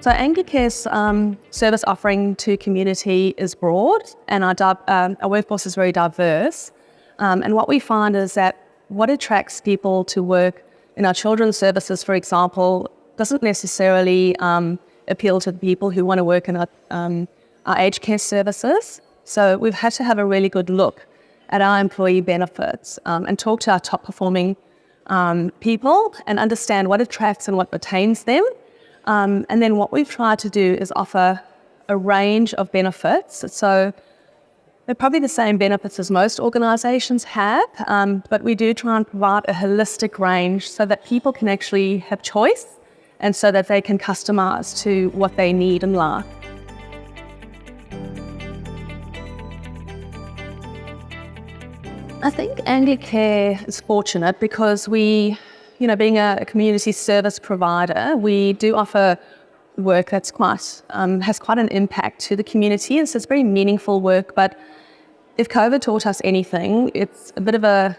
So Anglicare's service offering to community is broad, and our workforce is very diverse. And what we find is that what attracts people to work in our children's services, for example, doesn't necessarily appeal to the people who want to work in our aged care services. So we've had to have a really good look at our employee benefits and talk to our top performing people and understand what attracts and what retains them. And then what we've tried to do is offer a range of benefits. So they're probably the same benefits as most organisations have, but we do try and provide a holistic range so that people can actually have choice and so that they can customise to what they need in life. I think Anglicare is fortunate because we, being a community service provider, we do offer work that's has quite an impact to the community, and so it's very meaningful work. But if COVID taught us anything, it's a bit of a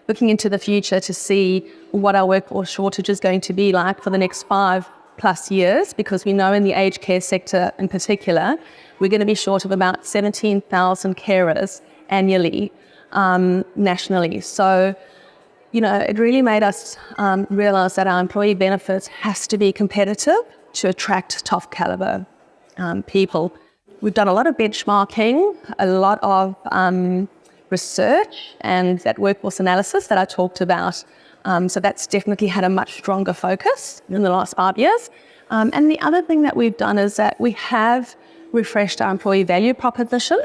looking into the future to see what our workforce shortage is going to be like for the next 5+ years, because we know in the aged care sector in particular, we're going to be short of about 17,000 carers annually, nationally. So, it really made us realise that our employee benefits has to be competitive to attract top calibre people. We've done a lot of benchmarking, a lot of research and that workforce analysis that I talked about. So that's definitely had a much stronger focus in the last 5 years. And the other thing that we've done is that we have refreshed our employee value proposition.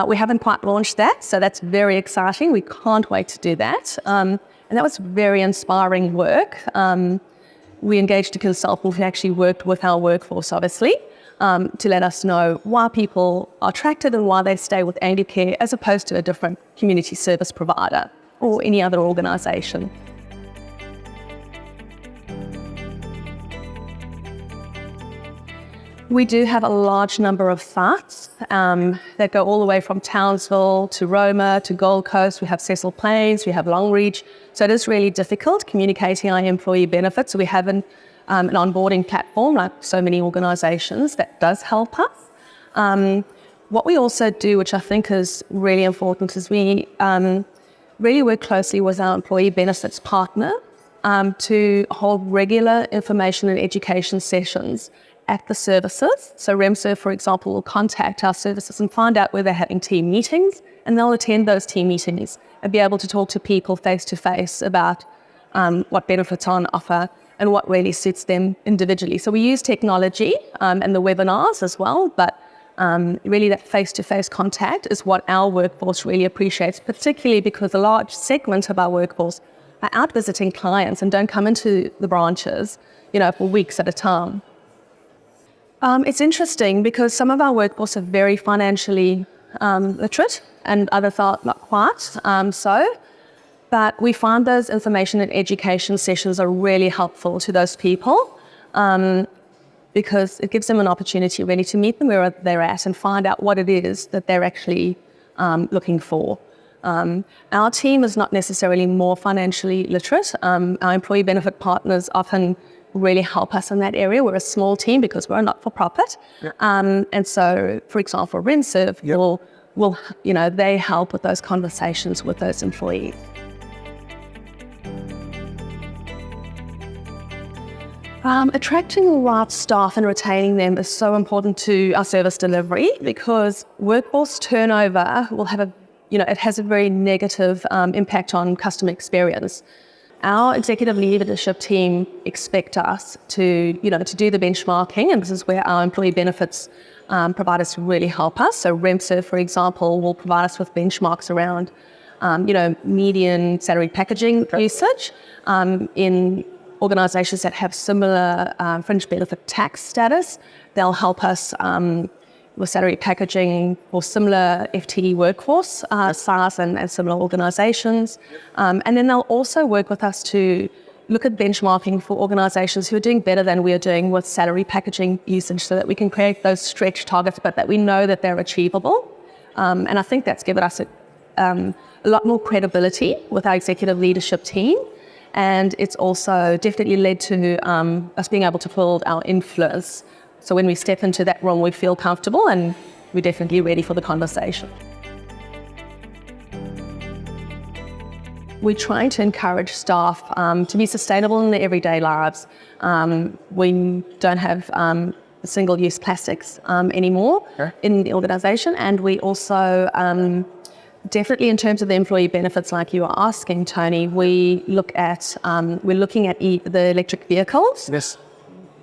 We haven't quite launched that, so that's very exciting. We can't wait to do that. And that was very inspiring work. We engaged a consultant who actually worked with our workforce, obviously, to let us know why people are attracted and why they stay with Anglicare as opposed to a different community service provider or any other organisation. We do have a large number of sites that go all the way from Townsville to Roma to Gold Coast. We have Cecil Plains, we have Longreach. So it is really difficult communicating our employee benefits. So we have an onboarding platform, like so many organisations, that does help us. What we also do, which I think is really important, is we really work closely with our employee benefits partner to hold regular information and education sessions at the services. So RemServ, for example, will contact our services and find out where they're having team meetings, and they'll attend those team meetings and be able to talk to people face-to-face about what benefits are on offer and what really suits them individually. So we use technology and the webinars as well, but really that face-to-face contact is what our workforce really appreciates, particularly because a large segment of our workforce are out visiting clients and don't come into the branches, for weeks at a time. It's interesting because some of our workforce are very financially literate and others are not quite so. But we find those information and education sessions are really helpful to those people because it gives them an opportunity really to meet them where they're at and find out what it is that they're actually looking for. Our team is not necessarily more financially literate. Our employee benefit partners often really help us in that area. We're a small team because we're a not-for-profit. Yep. And so, for example, RemServ will they help with those conversations with those employees. Attracting the right staff and retaining them is so important to our service delivery because workforce turnover will have it has a very negative impact on customer experience. Our executive leadership team expect us to do the benchmarking, and this is where our employee benefits providers really help us. So RemServ, for example, will provide us with benchmarks around, median salary packaging usage in organisations that have similar fringe benefit tax status. They'll help us with salary packaging for similar FTE workforce size and similar organisations. And then they'll also work with us to look at benchmarking for organisations who are doing better than we are doing with salary packaging usage so that we can create those stretch targets, but that we know that they're achievable. And I think that's given us a lot more credibility with our executive leadership team. And it's also definitely led to us being able to build our influence. So when we step into that room, we feel comfortable and we're definitely ready for the conversation. We're trying to encourage staff to be sustainable in their everyday lives. We don't have single-use plastics anymore in the organisation, and we also definitely in terms of the employee benefits, like you were asking, Tony, we're looking at the electric vehicles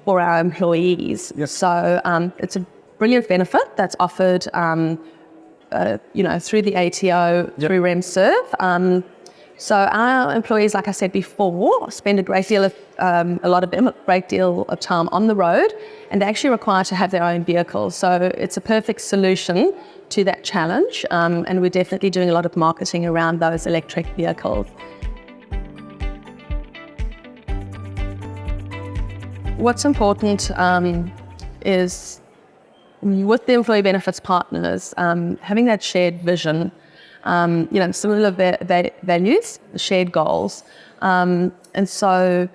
for our employees. So it's a brilliant benefit that's offered, through the ATO, through RemServ. So our employees, like I said before, spend a great deal of time on the road, and they're actually required to have their own vehicles. So it's a perfect solution to that challenge, and we're definitely doing a lot of marketing around those electric vehicles. What's important is with the employee benefits partners, having that shared vision, similar values, shared goals. And so,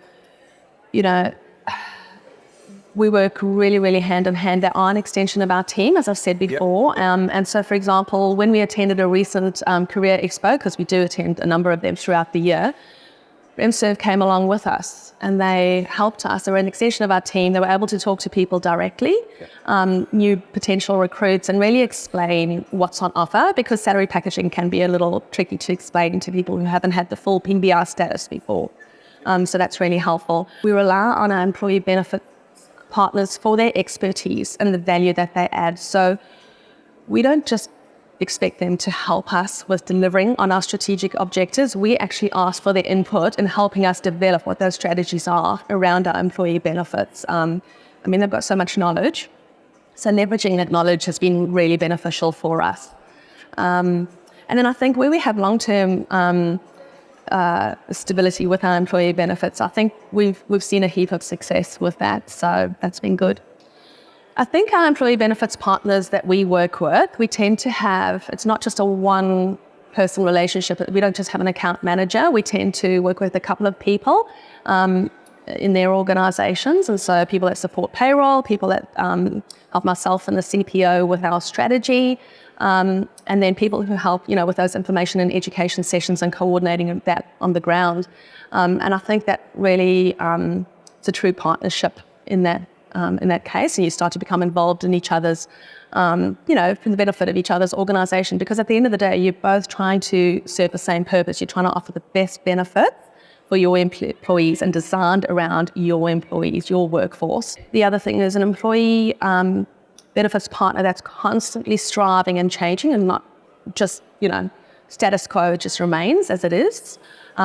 we work really, really hand in hand. They are an extension of our team, as I've said before. And so, for example, when we attended a recent career expo, because we do attend a number of them throughout the year, RemServ came along with us and they helped us. They were an extension of our team. They were able to talk to people directly, new potential recruits, and really explain what's on offer, because salary packaging can be a little tricky to explain to people who haven't had the full PBR status before. So that's really helpful. We rely on our employee benefit partners for their expertise and the value that they add. So we don't just expect them to help us with delivering on our strategic objectives. We actually ask for their input in helping us develop what those strategies are around our employee benefits. They've got so much knowledge. So leveraging that knowledge has been really beneficial for us. And then I think where we have long-term stability with our employee benefits, I think we've seen a heap of success with that. So that's been good. I think our employee benefits partners that we work with, we tend to have, it's not just a one-person relationship. We don't just have an account manager. We tend to work with a couple of people in their organisations. And so people that support payroll, people that help myself and the CPO with our strategy, and then people who help, with those information and education sessions and coordinating that on the ground. And I think that really it's a true partnership in that case, and you start to become involved in each other's, for the benefit of each other's organisation, because at the end of the day, you're both trying to serve the same purpose. You're trying to offer the best benefit for your employees and designed around your employees, your workforce. The other thing is an employee benefits partner that's constantly striving and changing, and not just, status quo just remains as it is.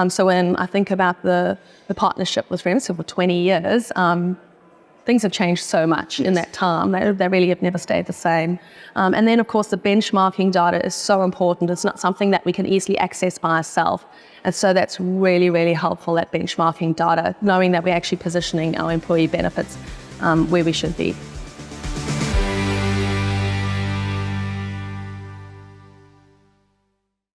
So when I think about the partnership with RemServ for 20 years, things have changed so much in that time. They really have never stayed the same. And then, of course, the benchmarking data is so important. It's not something that we can easily access by ourselves. And so that's really, really helpful, that benchmarking data, knowing that we're actually positioning our employee benefits where we should be.